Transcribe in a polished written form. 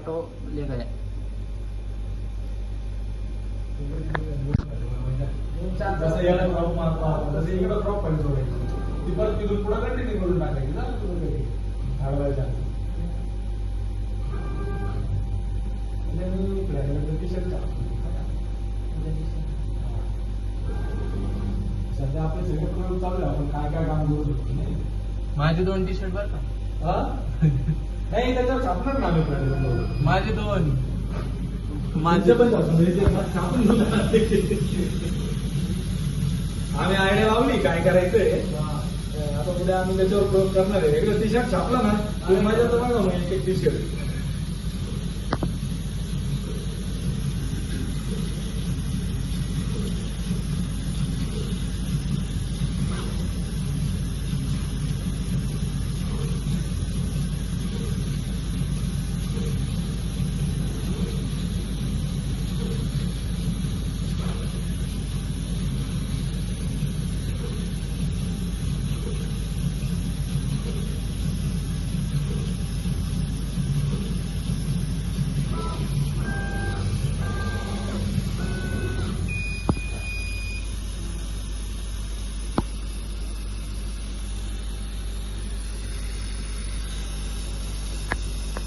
Tomato ले गया. जसं याला क्रॉप मारला तसं इकडं क्रॉप पाहिजे सोडायची ती परत तिथून पुढं कंटिन्यू करून टाकायची ना आडवायच्या सध्या आपले सगळे प्रयोग चालू आहे आपण काय काय काम करू शकतो नाही माझे 2 टी शर्ट बर का. नाही त्याच्यावर छापणार ना आम्ही प्रयोग माझे 2. माझे पण छापून आम्ही आयडिया लावली काय करायचंय आता उद्या आम्ही त्याच्यावर प्रयोग करणार आहे. एकदा टी शर्ट छापला ना माझ्या तर बघा मग एक टी शर्ट